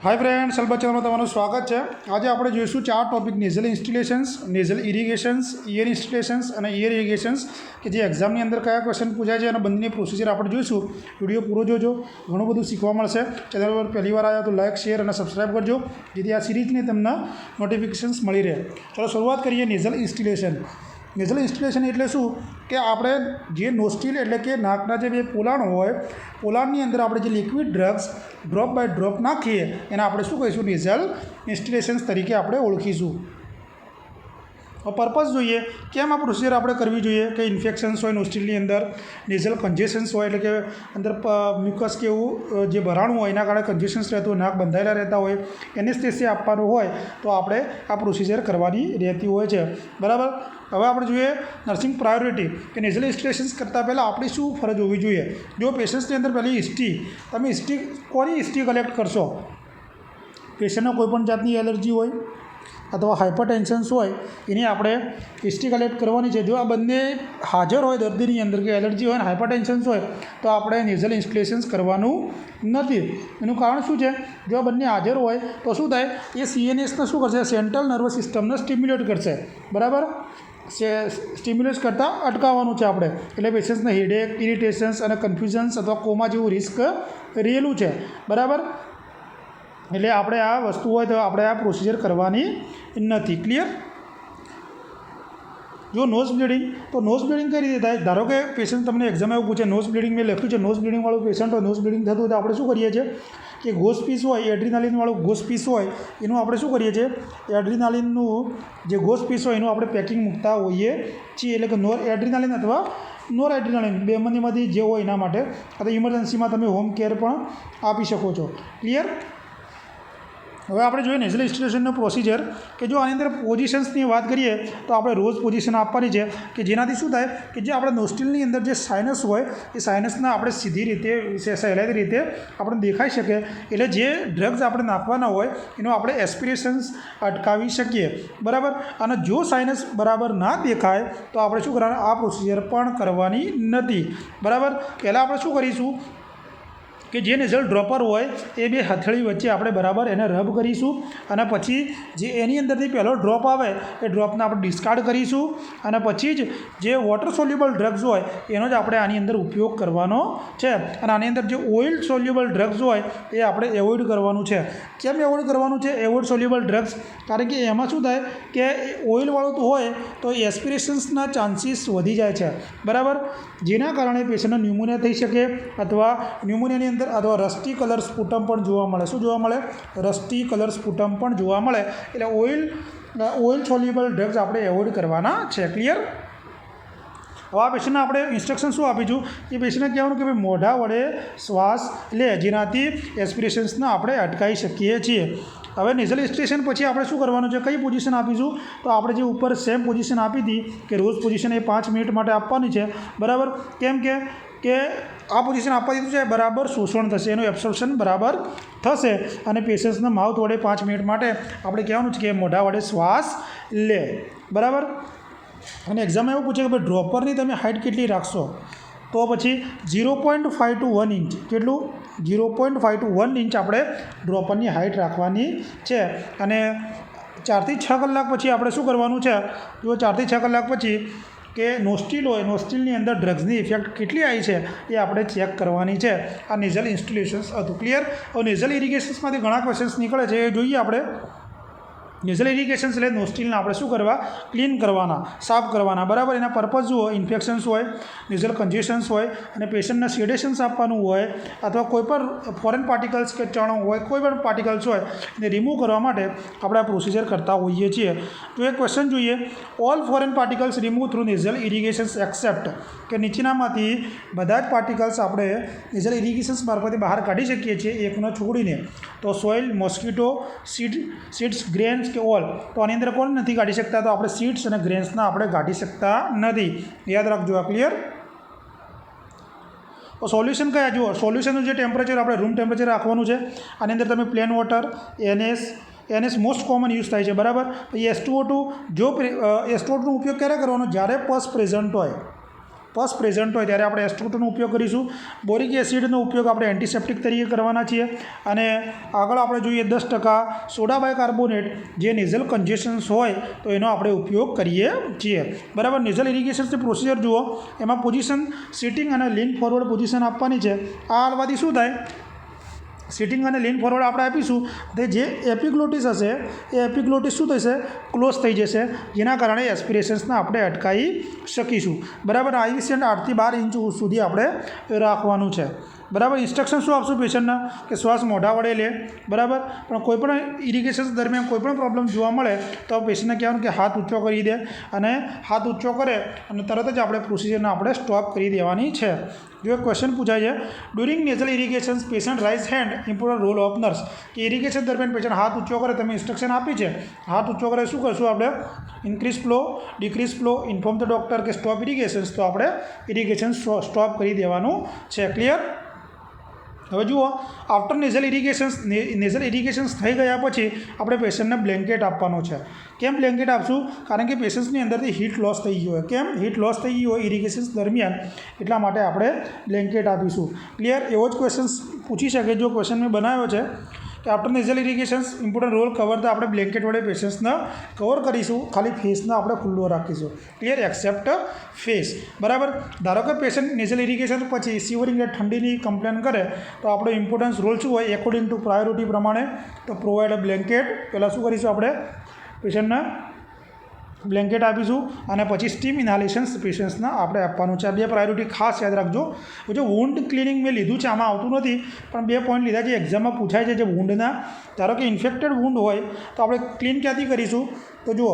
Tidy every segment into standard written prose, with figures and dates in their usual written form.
Hi friends, अल्बत channel में तमाરું स्वागत है। आज आप જોઈશું ચાર ટોપિક નેઝલ ઇન્સ્ટિલેશન્સ, નેઝલ ઇરિગેશન્સ, ઇયર ઇન્સ્ટિલેશન્સ અને ઇયર ઇરિગેશન્સ કે જે એક્ઝામની અંદર કયા ક્વેશ્ચન પૂછાય છે અને બંનેની પ્રોસિજર આપણે જોઈશું। વિડીયો પૂરો જોજો, ઘણું બધું શીખવા મળશે। ચેનલ પર પહેલી વાર આવ્યા તો લાઇક, શેર અને સબસ્ક્રાઈબ કરજો જેથી આ સિરીઝની તમને નોટિફિકેશન્સ મળી રહે। ચાલો શરૂઆત કરીએ। નેઝલ ઇન્સ્ટિલેશન। નેઝલ ઇન્સ્ટિલેશન એટલે શું કે આપણે જે નોસ્ટ્રીલ એટલે કે નાકના જે બે પોલાણ હોય, પોલાણની અંદર આપણે જે liquid drugs drop by drop નાખીએ એને આપણે શું કહીશું? નેઝલ ઇન્સ્ટિલેશન્સ તરીકે આપણે ઓળખીશું। પર્પઝ જોઈએ, કેમ આ પ્રોસિજર આપણે કરવી જોઈએ કે ઇન્ફેક્શન્સ હોય નોસ્ટ્રીલની અંદર, નેઝલ કન્જેશન્સ હોય એટલે કે અંદર મ્યુકસ કે એવું જે ભરાણું હોય એના કારણે કન્જેશન્સ રહેતું હોય, નાક બંધાયેલા રહેતા હોય, એનેસ્થેસિયા આપવાનું હોય તો આપણે આ પ્રોસિજર કરવાની રહેતી હોય છે, બરાબર। હવે આપણે જોઈએ નર્સિંગ પ્રાયોરિટી કે નેઝલ ઇન્સ્ટિલેશન્સ કરતાં પહેલાં આપણી શું ફરજ હોવી જોઈએ। જો પેશન્ટ્સની અંદર પહેલી હિસ્ટ્રી, તમે હિસ્ટ્રી કોની હિસ્ટ્રી કલેક્ટ કરશો? પેશન્ટને કોઈપણ જાતની એલર્જી હોય અથવા હાઇપરટેન્શન્સ હોય એની આપણે હિસ્ટ્રી કલેક્ટ કરવાની છે। જો આ બંને હાજર હોય દર્દીની અંદર કે એલર્જી હોય અને હાઇપરટેન્શન્સ હોય તો આપણે નેઝલ ઇન્સ્ટિલેશન્સ કરવાનું નથી। એનું કારણ શું છે? જો આ બંને હાજર હોય તો શું થાય? એ CNSને શું કરશે? સેન્ટ્રલ નર્વસ સિસ્ટમને સ્ટિમ્યુલેટ કરશે, બરાબર। સ્ટિમ્યુલેટ કરતાં અટકાવવાનું છે આપણે, એટલે પેશન્ટ્સને હેડેક, ઇરિટેશન્સ અને કન્ફ્યુઝન્સ અથવા કોમા જેવું રિસ્ક રહેલું છે, બરાબર। એટલે આપણે આ વસ્તુ હોય તો આપણે આ પ્રોસિજર કરવાની નથી, ક્લિયર। જો નોઝ બ્લીડિંગ, તો નોઝ બ્લીડિંગ કઈ રીતે થાય? ધારો કે પેશન્ટ તમને એક્ઝામ એવું પૂછે, નોઝ બ્લીડિંગ મેં લખ્યું છે, નોઝ બ્લીડિંગવાળું પેશન્ટ હોય, નોઝ બ્લીડિંગ થતું હોય તો આપણે શું કરીએ છીએ કે ગોસ પીસ હોય, એડ્રીનાલિનવાળું ગોસ પીસ હોય એનું આપણે શું કરીએ છીએ? એડ્રીનાલિનનું જે ગોસ પીસ હોય એનું આપણે પેકિંગ મૂકતા હોઈએ છીએ, એટલે કે નોર એડ્રીનાલિન અથવા નોર એડ્રીનાલિન બેમાંથી જે હોય એના માટે, અથવા ઇમરજન્સીમાં તમે હોમ કેર પણ આપી શકો છો, ક્લિયર। હવે આપણે જોઈએ નેઝલ ઇન્સ્ટિલેશનનો પ્રોસિજર કે જો આની અંદર પોઝિશન્સની વાત કરીએ તો આપણે રોઝ પોઝિશન આપવાની છે કે જેનાથી શું થાય કે જે આપણે નોસ્ટ્રીલની અંદર જે સાઇનસ હોય એ સાઇનસને આપણે સીધી રીતે સહેલાઈ રીતે આપણે દેખાઈ શકે, એટલે જે ડ્રગ્સ આપણે નાખવાના હોય એનું આપણે એસ્પિરેશન્સ અટકાવી શકીએ, બરાબર। અને જો સાઇનસ બરાબર ના દેખાય તો આપણે શું કરવાનું? આ પ્રોસિજર પણ કરવાની નથી, બરાબર। પહેલાં આપણે શું કરીશું કે જે નેઝલ ડ્રોપર હોય એ બે હથેળી વચ્ચે આપણે બરાબર એને રબ કરીશું અને પછી જે એની અંદરથી પહેલો ડ્રોપ આવે એ ડ્રોપને આપણે ડિસ્કાર્ડ કરીશું અને પછી જ જે વોટર સોલ્યુબલ ડ્રગ્સ હોય એનો જ આપણે આની અંદર ઉપયોગ કરવાનો છે। અને આની અંદર જે ઓઇલ સોલ્યુબલ ડ્રગ્સ હોય એ આપણે એવોઇડ કરવાનું છે। કેમ એવોઇડ કરવાનું છે ઓઇલ સોલ્યુબલ ડ્રગ્સ? કારણ કે એમાં શું થાય કે ઓઇલવાળું તો હોય તો એસ્પિરેશન્સના ચાન્સીસ વધી જાય છે, બરાબર, જેના કારણે પેશન્ટને ન્યુમોનિયા થઈ શકે અથવા ન્યુમોનિયાની અંદર અથવા રસ્ટી કલર સ્પુટમ પણ જોવા મળે। શું જોવા મળે? રસ્ટી કલર સ્પુટમ પણ જોવા મળે। એટલે ઓઇલ સોલ્યુબલ ડ્રગ્સ આપણે એવોઇડ કરવાના છે, ક્લિયર। હવે આ પેશન્ટને આપણે ઇન્સ્ટ્રક્શન શું આપીશું? એ પેશન્ટને કહેવાનું કે ભાઈ મોઢા વડે શ્વાસ લે, જેનાથી એસ્પિરેશન્સને આપણે અટકાવી શકીએ છીએ। હવે નેઝલ ઇન્સ્ટિલેશન પછી આપણે શું કરવાનું છે? કઈ પોઝિશન આપીશું? તો આપણે જે ઉપર સેમ પોઝિશન આપી હતી કે રોઝ પોઝિશન એ 5 મિનિટ માટે આપવાની છે, બરાબર। કેમ કે આ પોઝિશન આપવા દીધું છે બરાબર શોષણ થશે, એનું એબ્સોર્પ્શન બરાબર થશે અને પેશન્ટ્સના માઉથ વડે 5 મિનિટ માટે આપણે કહેવાનું છે કે મોઢા વડે શ્વાસ લે, બરાબર। અને એક્ઝામમાં એવું પૂછે કે ભાઈ ડ્રોપરની તમે હાઇટ કેટલી રાખશો? તો પછી 0.5 to 1 ઇંચ, કેટલું? 0.5 to 1 ઇંચ આપણે ડ્રોપરની હાઇટ રાખવાની છે। અને 4 થી 6 કલાક પછી આપણે શું કરવાનું છે? જો 4 થી 6 કલાક પછી કે નોસ્ટ્રીલ હોય, નોસ્ટ્રીલની અંદર ડ્રગ્સની ઇફેક્ટ કેટલી આવી છે એ આપણે ચેક કરવાની છે। આ નેઝલ ઇન્સ્ટિલેશન્સ હતું, ક્લિયર। હવે નેઝલ ઇરિગેશન્સમાંથી ઘણા ક્વેશ્ચન્સ નીકળે છે એ જોઈએ આપણે। નેઝલ ઇરિગેશન્સ એટલે નોસ્ટ્રીલને આપણે શું કરવા? ક્લીન કરવાના, સાફ કરવાના, બરાબર। એના પર્પઝ જુઓ, ઇન્ફેક્શન્સ હોય, નેઝલ કન્જેશન્સ હોય અને પેશન્ટને સેડેશન્સ આપવાનું હોય અથવા કોઈ પણ ફોરેન પાર્ટિકલ્સ કે ચણો હોય, કોઈ પણ પાર્ટિકલ્સ હોય એને રિમૂવ કરવા માટે આપણે આ પ્રોસિજર કરતા હોઈએ છીએ। તો એક ક્વેશ્ચન જોઈએ, all foreign particles remove through nasal irrigations except, કે નીચેનામાંથી બધા જ પાર્ટિકલ્સ આપણે નેઝલ ઇરિગેશન્સ મારફતે બહાર કાઢી શકીએ છીએ એકનો છોડીને। તો સોઇલ, મોસ્કિટો, સીડ્સ, ગ્રેન્સ કે ઓલ, તો આની અંદર કોણ નથી કાઢી શકતા? તો આપણે સીડ્સ અને ગ્રેન્સના આપણે કાઢી શકતા નથી, યાદ રાખજો આ, ક્લિયર। તો સોલ્યુશન કયા? જુઓ, સોલ્યુશનનું જે ટેમ્પરેચર આપણે રૂમ ટેમ્પરેચર રાખવાનું છે। આની અંદર તમે plane water, NS most common use થાય છે, બરાબર। પછી S2O2, જો S2O2નો ઉપયોગ ક્યારે કરવાનો? જ્યારે પસ પ્રેઝન્ટ હોય, પસ પ્રેઝન્ટ હોય ત્યારે આપણે એસ્ટ્રોટોનો ઉપયોગ કરીશું. બોરિક એસિડનો ઉપયોગ આપણે એન્ટિસેપ્ટિક તરીકે કરવાના છીએ. અને આગળ આપણે જોઈએ 10% સોડા બાયકાર્બોનેટ જે નેઝલ કન્જેશન્સ હોય તો એનો આપણે ઉપયોગ કરીએ છીએ. બરાબર. નેઝલ ઇરિગેશન્સની પ્રોસિજર જુઓ. એમાં પોઝિશન સિટિંગ અને લીન ફોરવર્ડ પોઝિશન આપવાની છે. આ હાલવાથી શું થાય, સિટિંગ અને લીન ફોરવર્ડ આપણે આપીશું તે જે એપિગ્લોટિસ હશે એ એપિગ્લોટિસ શું થશે, ક્લોઝ થઈ જશે, જેના કારણે એસ્પિરેશન્સને આપણે અટકાવી શકીશું. બરાબર. આઈવીસી 8 થી 12 ઇંચ સુધી આપણે રાખવાનું છે. બરાબર. ઇન્સ્ટ્રક્શન શું આપશું પેશન્ટના કે શ્વાસ મોઢા વડે લે. બરાબર. પણ કોઈપણ ઇરિગેશન દરમિયાન કોઈપણ પ્રોબ્લેમ જોવા મળે તો પેશન્ટને કહેવાનું કે હાથ ઊંચો કરી દે, અને હાથ ઊંચો કરે અને તરત જ આપણે પ્રોસિજરને આપણે સ્ટોપ કરી દેવાની છે. જો એક ક્વેશ્ચન પૂછાય છે, during nasal irrigations patient rise hand important role of nurse. કે ઇરિગેશન દરમિયાન પેશન્ટ હાથ ઊંચો કરે, તમે ઇન્સ્ટ્રક્શન આપી છે, હાથ ઊંચો કરે શું કરશું આપણે, increase flow, decrease flow, inform the doctor કે સ્ટોપ ઇરિગેશન્સ, તો આપણે ઇરિગેશન સ્ટોપ કરી દેવાનું છે. ક્લિયર. હવે જુઓ, આફ્ટર નેઝલ ઇરિગેશન્સ થઈ ગયા પછી આપણે પેશન્ટને બ્લેન્કેટ આપવાનો છે. કેમ બ્લેન્કેટ આપશું? કારણ કે પેશન્ટ્સની અંદરથી હીટ લોસ થઈ ગયું હોય. કેમ હીટ લોસ થઈ ગયું હોય ઇરિગેશન્સ દરમિયાન, એટલા માટે આપણે બ્લેન્કેટ આપીશું. ક્લિયર. એવો જ ક્વેશ્ચન્સ પૂછી શકે. જો ક્વેશ્ચન મેં બનાવ્યો છે કે after nasal irrigations important role cover, તો આપણે બ્લેન્કેટ વડે પેશન્ટ્સને કવર કરીશું, ખાલી ફેસને આપણે ખુલ્લો રાખીશું. ક્લિયર. Accept face. બરાબર. ધારો કે પેશન્ટ નેઝલ ઇરિગેશન પછી સિવરિંગ એટલે ઠંડીની કમ્પ્લેન કરે તો આપણો ઇમ્પોર્ટન્સ રોલ શું હોય, એકોર્ડિંગ ટુ પ્રાયોરિટી પ્રમાણે, તો પ્રોવાઈડ અ બ્લેન્કેટ. પહેલાં શું કરીશું, આપણે પેશન્ટને બ્લેન્કેટ આપીશું અને પછી સ્ટીમ ઇન્હાલેશન્સ પેશન્ટ્સને આપણે આપવાનું છે. આ 2 પ્રાયોરિટી ખાસ યાદ રાખજો. જો વૂન્ડ ક્લિનિંગ મેં લીધું છે, આમાં આવતું નથી, પણ 2 પોઈન્ટ લીધા છે એક્ઝામમાં પૂછાય છે. જે વૂન્ડના, ધારો કે ઇન્ફેક્ટેડ વૂન્ડ હોય તો આપણે ક્લીન ક્યાંથી કરીશું, તો જુઓ,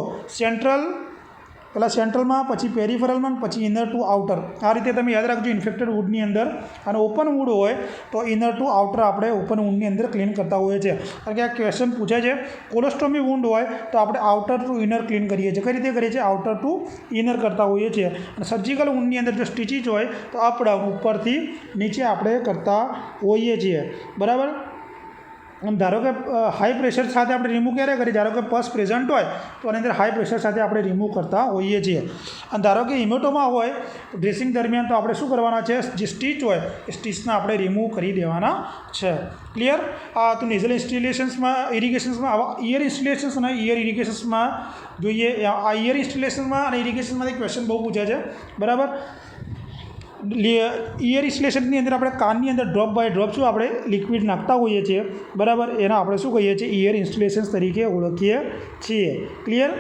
પહેલાં સેન્ટ્રલમાં, પછી પેરિફરલમાં, પછી ઇનર ટુ આઉટર. આ રીતે તમે યાદ રાખજો ઇન્ફેક્ટેડ વૂડની અંદર. અને ઓપન વૂડ હોય તો ઇનર ટુ આઉટર આપણે ઓપન વૂડની અંદર ક્લીન કરતા હોઈએ છીએ. કારણ કે આ ક્વેશ્ચન પૂછે છે. કોલોસ્ટોમી વૂન્ડ હોય તો આપણે આઉટર ટુ ઇનર ક્લીન કરીએ છીએ. કઈ રીતે કરીએ છીએ? આઉટર ટુ ઇનર કરતા હોઈએ છીએ. અને સર્જિકલ વૂન્ડની અંદર જો સ્ટીચીસ હોય તો અપ ડાઉન, ઉપરથી નીચે આપણે કરતા હોઈએ છીએ. બરાબર. ધારો કે હાઈ પ્રેશર સાથે આપણે રિમૂવ ક્યારે કરીએ? ધારો કે પસ પ્રેઝન્ટ હોય તો એની અંદર હાઈ પ્રેશર સાથે આપણે રિમૂવ કરતા હોઈએ છીએ. અને ધારો કે હિમેટોમા હોય ડ્રેસિંગ દરમિયાન, તો આપણે શું કરવાના છે, જે સ્ટીચ હોય એ સ્ટીચને આપણે રિમૂવ કરી દેવાના છે. ક્લિયર. તો નેઝલ ઇરિગેશન્સમાં આવા ઇયર ઇન્સ્ટિલેશન્સ અને ઇયર ઇરિગેશન્સમાં જોઈએ. આ ઇયર ઇન્સ્ટિલેશન્સમાં અને ઇરિગેશન્સમાંથી ક્વેશ્ચન બહુ પૂછે છે. બરાબર. ઇયર ઇન્સ્ટિલેશનની અંદર આપણે કાનની અંદર ડ્રોપ બાય ડ્રોપ શું આપણે લિક્વિડ નાખતા હોઈએ છીએ. બરાબર. એના આપણે શું કહીએ છીએ, ઇયર ઇન્સ્ટિલેશન્સ તરીકે ઓળખીએ છીએ. ક્લિયર.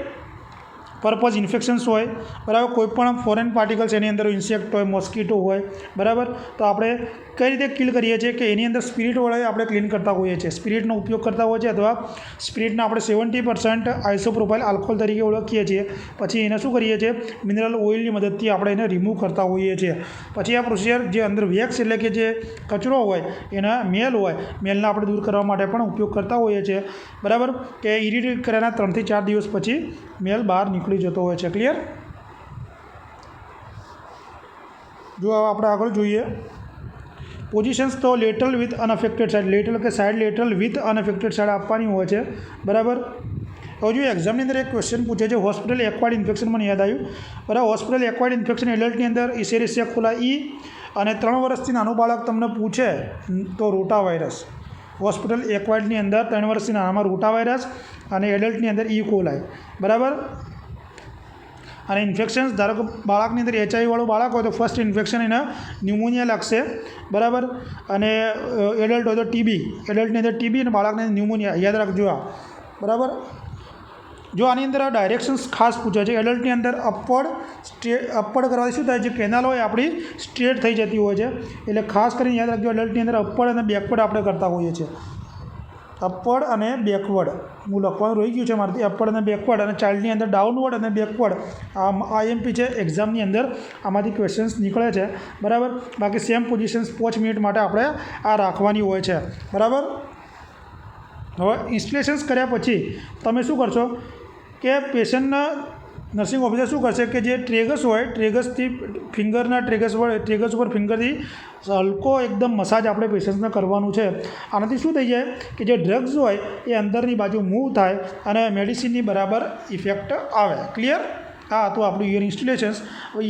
પર્પઝ ઇન્ફેક્શન્સ હોય. બરાબર. કોઈ પણ ફોરેન પાર્ટિકલ્સ એની અંદર ઇન્સેક્ટ હોય, મોસ્કીટો હોય. બરાબર. તો આપણે કઈ રીતે કિલ કરીએ છીએ કે એની અંદર સ્પિરિટ વડે આપણે ક્લીન કરતા હોઈએ છીએ. સ્પિરિટનો ઉપયોગ કરતા હોઈએ છીએ, અથવા સ્પિરિટને આપણે 70% આઇસોપ્રોપાઇલ આલ્કોહોલ તરીકે ઓળખીએ છીએ. પછી એને શું કરીએ છીએ, મિનરલ ઓઇલની મદદથી આપણે એને રિમૂવ કરતા હોઈએ છીએ. પછી આ પ્રોસિજર જે અંદર વેક્સ એટલે કે જે કચરો હોય, એના મેલ હોય, મેલને આપણે દૂર કરવા માટે પણ ઉપયોગ કરતા હોઈએ છીએ. બરાબર. કે ઇરિટેટ કર્યાના 3 થી 4 દિવસ પછી મેલ બહાર નીકળી જતો હોય છે. ક્લિયર. જો આપણે આગળ જોઈએ, પોઝિશન્સ તો લેટરલ વિથ અનઅફેક્ટેડ સાઇડ, લેટરલ કે સાઇડ લેટરલ વિથ અનઅફેક્ટેડ સાઇડ આપવાની હોય છે. બરાબર. હવે જો એક્ઝામની અંદર એક ક્વેશ્ચન પૂછે છે, હોસ્પિટલ એક્વાયર્ડ ઇન્ફેક્શન, મને યાદ આવ્યું. બરાબર. હોસ્પિટલ એક્વાયર્ડ ઇન્ફેક્શન એડલ્ટની અંદર ઇસેરિસિયા કોલાઈ અને 3 વર્ષથી નાનું બાળક તમને પૂછે તો રોટા વાયરસ. હોસ્પિટલ એક્વાયર્ડની અંદર 3 વર્ષથી નાનામાં રોટા વાયરસ અને એડલ્ટની અંદર ઈ કોલાઈ. બરાબર. અને ઇન્ફેક્શન્સ, ધારો કે બાળકની અંદર HIV વાળું બાળક હોય તો ફર્સ્ટ ઇન્ફેક્શન એને ન્યુમોનિયા લાગશે. બરાબર. અને એડલ્ટ હોય તો TB, એડલ્ટની અંદર TB અને બાળકની અંદર ન્યુમોનિયા. યાદ રાખજો આ. બરાબર. જો આની અંદર ડાયરેક્શન્સ ખાસ પૂછે છે. એડલ્ટની અંદર અપવર્ડ કરવાથી શું થાય છે, કેનાલ હોય આપણી સ્ટ્રેટ થઈ જતી હોય છે. એટલે ખાસ કરીને યાદ રાખજો, એડલ્ટની અંદર અપવર્ડ અને બેકવર્ડ આપણે કરતા હોઈએ છીએ. અપવર્ડ અને બેકવર્ડ, હું લખવાનું રહી ગયું છે મારાથી, અપવર્ડ અને બેકવર્ડ. અને ચાઇલ્ડની અંદર ડાઉનવર્ડ અને બેકવર્ડ. આ IMP છે એક્ઝામની અંદર, આમાંથી ક્વેશ્ચન્સ નીકળે છે. બરાબર. બાકી સેમ પોઝિશન્સ 5 મિનિટ માટે આપણે આ રાખવાની હોય છે. બરાબર. હવે ઇન્સ્ટિલેશન્સ કર્યા પછી તમે શું કરશો કે પેશન્ટના નર્સિંગ ઓફિસર શું કરશે કે જે ટ્રેગસ હોય, ટ્રેગસથી ફિંગરના ટ્રેગસ ઉપર ફિંગરથી હલકો એકદમ મસાજ આપણે પેશન્ટને કરવાનું છે. આનાથી શું થઈ જાય કે જે ડ્રગ્સ હોય એ અંદરની બાજુ મૂવ થાય અને મેડિસિનની બરાબર ઇફેક્ટ આવે. ક્લિયર. આ તો આપણું ઇયર ઇન્સ્ટિલેશન્સ. હવે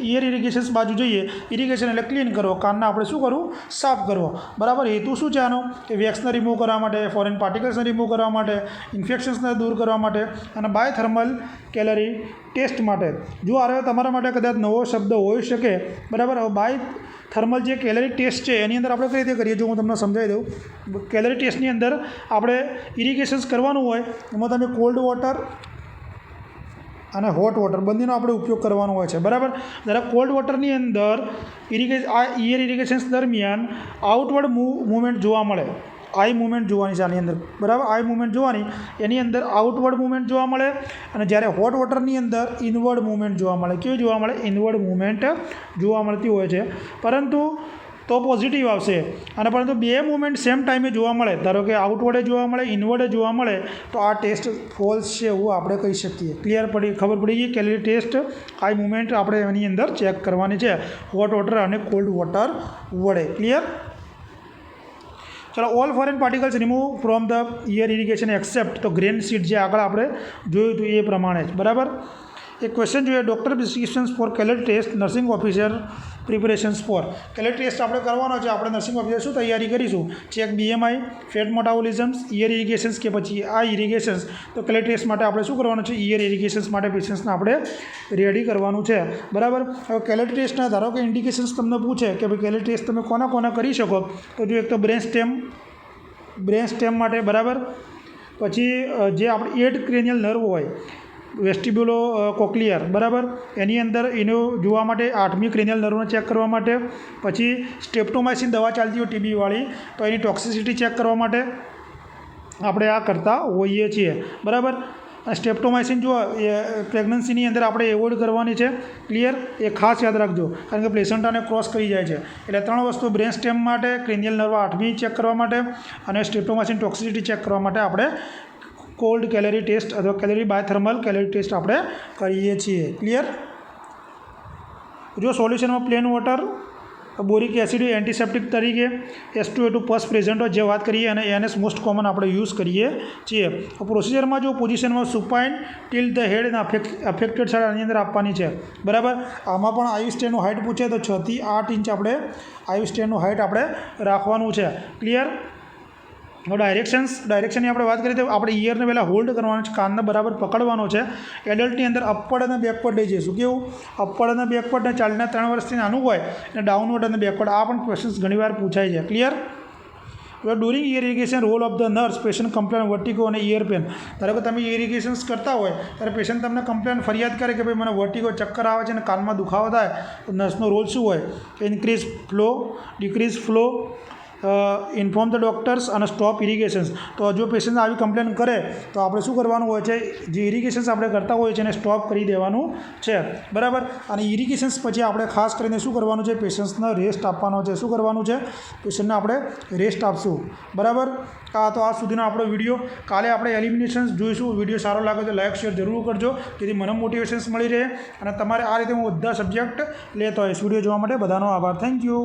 ઇયર ઇરિગેશન્સ બાજુ જોઈએ. ઇરિગેશન એટલે ક્લીન કરો, કાનને આપણે શું કરવું, સાફ કરવો. બરાબર. હેતુ શું છે આનો, કે વેક્સને રિમૂવ કરવા માટે, ફોરેન પાર્ટિકલ્સને રિમૂવ કરવા માટે, ઇન્ફેક્શન્સને દૂર કરવા માટે અને બાયોથર્મલ કેલરી ટેસ્ટ માટે. જો આ તમારા માટે કદાચ નવો શબ્દ હોઈ શકે. બરાબર. હવે બાયોથર્મલ જે કેલરી ટેસ્ટ છે એની અંદર આપણે કઈ રીતે કરીએ, જો હું તમને સમજાવી દઉં. કેલરી ટેસ્ટની અંદર આપણે ઇરિગેશન્સ કરવાનું હોય એમાં તમે કોલ્ડ વોટર અને હોટ વોટર બંનેનો આપણે ઉપયોગ કરવાનો હોય છે. બરાબર. જ્યારે કોલ્ડ વોટરની અંદર ઇયર ઇરિગેશન્સ દરમિયાન આઉટવર્ડ મૂવમેન્ટ જોવા મળે. આઈ મૂવમેન્ટ જોવાની છે આની અંદર. બરાબર. આઈ મૂવમેન્ટ જોવાની, એની અંદર આઉટવર્ડ મૂવમેન્ટ જોવા મળે. અને જ્યારે હોટ વોટરની અંદર ઇનવર્ડ મૂવમેન્ટ જોવા મળે. કેવી જોવા મળે, ઇનવર્ડ મૂવમેન્ટ જોવા મળતી હોય છે. પરંતુ તો પોઝિટિવ આવશે. અને પરંતુ બે મૂવમેન્ટ સેમ ટાઈમે જોવા મળે, ધારો કે આઉટવર્ડે જોવા મળે, ઇનવર્ડે જોવા મળે, તો આ ટેસ્ટ ફોલ્સ છે એવું આપણે કહી શકીએ. ખબર પડી ગઈ. કેલરી ટેસ્ટ આઈ મૂવમેન્ટ આપણે એની અંદર ચેક કરવાની છે હોટ વોટર અને કોલ્ડ વોટર વડે. ક્લિયર. ચલો. All foreign particles remove from the ear irrigation except, તો ગ્રેન સીડ જે આગળ આપણે જોયું હતું એ પ્રમાણે જ. બરાબર. એક ક્વેશ્ચન જોઈએ. Doctor prescriptions for calorie test, nursing officer preparations for. Calorie test આપણે કરવાનો છે. આપણે નર્સિંગ ઓફિસર શું તૈયારી કરીશું, check BMI, fat metabolisms, ear irrigations કે પછી આ ઇરિગેશન્સ. તો કેલરી ટેસ્ટ માટે આપણે શું કરવાનું છે, ઇયર ઇરિગેશન્સ માટે પેશન્ટ્સને આપણે રેડી કરવાનું છે. બરાબર. હવે કેલરી ટેસ્ટના ધારો કે ઇન્ડિકેશન્સ તમને પૂછે કે ભાઈ કેલરી ટેસ્ટ તમે કોના કરી શકો, તો જો એક તો બ્રેન સ્ટેમ માટે. બરાબર. પછી જે આપણે 8 ક્રેનિયલ નર્વ હોય, વેસ્ટિબ્યુલો કોક્લિયર. બરાબર. એની અંદર એનું જોવા માટે 8મી ક્રેનિયલ નર્વને ચેક કરવા માટે. પછી સ્ટ્રેપ્ટોમાઇસિન દવા ચાલતી હોય TB વાળી, તો એની ટોક્સિસિટી ચેક કરવા માટે આપણે આ કરતા હોઈએ છીએ. બરાબર. અને સ્ટ્રેપ્ટોમાઇસિન જો એ પ્રેગ્નન્સીની અંદર આપણે એવોઇડ કરવાની છે. ક્લિયર. એ ખાસ યાદ રાખજો, કારણ કે પ્લેસેન્ટાને ક્રોસ કરી જાય છે. એટલે 3 વસ્તુ, બ્રેન સ્ટેમ માટે, ક્રેનિયલ નર્વ 8મી ચેક કરવા માટે અને સ્ટ્રેપ્ટોમાઇસિન ટોક્સિસિટી ચેક કરવા માટે આપણે કોલ્ડ કેલરી ટેસ્ટ અથવા બાયોથર્મલ કેલરી ટેસ્ટ આપણે કરીએ છીએ. ક્લિયર. જો સોલ્યુશનમાં plane water, boric acid antiseptic તરીકે, H2A2 પસ પ્રેઝન્ટ હોય જે વાત કરીએ, અને NS મોસ્ટ કોમન આપણે યુઝ કરીએ છીએ. પ્રોસિજરમાં જો પોઝિશનમાં સુપાઇન ટિલ ધ હેડ અને અફેક્ટેડ સાઈડ આની અંદર આપવાની છે. બરાબર. આમાં પણ આયુ સ્ટેનનું હાઇટ પૂછે તો 6 થી 8 ઇંચ આપણે આયુ સ્ટેનનું હાઇટ આપણે રાખવાનું છે. ક્લિયર. ડાયરેક્શનની આપણે વાત કરીએ તો આપણે ઇયરને પહેલાં હોલ્ડ કરવાનો છે, કાનને બરાબર પકડવાનો છે. એડલ્ટની અંદર અપવર્ડ અને બેકવર્ડ લઈ જઈશું. કેવું, અપવર્ડ અને બેકવર્ડ, ને 3 વર્ષથી નાનું હોય અને ડાઉનવર્ડ અને બેકવર્ડ. આ પણ ક્વેશ્ચન્સ ઘણીવાર પૂછાય છે. Clear. During ear irrigation, role of the nurse, patient complain vertigo અને ઇયર પેન. ધારો કે તમે ઇરિગેશન્સ કરતા હોય ત્યારે પેશન્ટ તમને કમ્પ્લેન ફરિયાદ કરે કે ભાઈ મને વર્ટિગો, ચક્કર આવે છે અને કાનમાં દુખાવો થાય, તો નર્સનો રોલ શું હોય, increase flow, decrease flow, inform the doctors અને સ્ટોપ ઇરિગેશન્સ. તો જો પેશન્ટ આવી કમ્પ્લેન કરે તો આપણે શું કરવાનું હોય છે, જે ઇરિગેશન્સ આપણે કરતા હોઈએ છીએ એને સ્ટોપ કરી દેવાનું છે. બરાબર. અને ઇરિગેશન્સ પછી આપણે ખાસ કરીને શું કરવાનું છે, પેશન્ટ્સને રેસ્ટ આપવાનો છે. શું કરવાનું છે, પેશન્ટને આપણે રેસ્ટ આપશું. બરાબર. તો આ સુધીનો આપણો વિડીયો. કાલે આપણે એલિમિનેશન્સ જોઈશું. વિડીયો સારો લાગે તો લાઇક શેર જરૂર કરજો, જેથી મને મોટિવેશન્સ મળી રહે અને તમારે આ રીતે હું બધા સબ્જેક્ટ લેતો હોઈશ. વિડીયો જોવા માટે બધાનો આભાર. Thank you.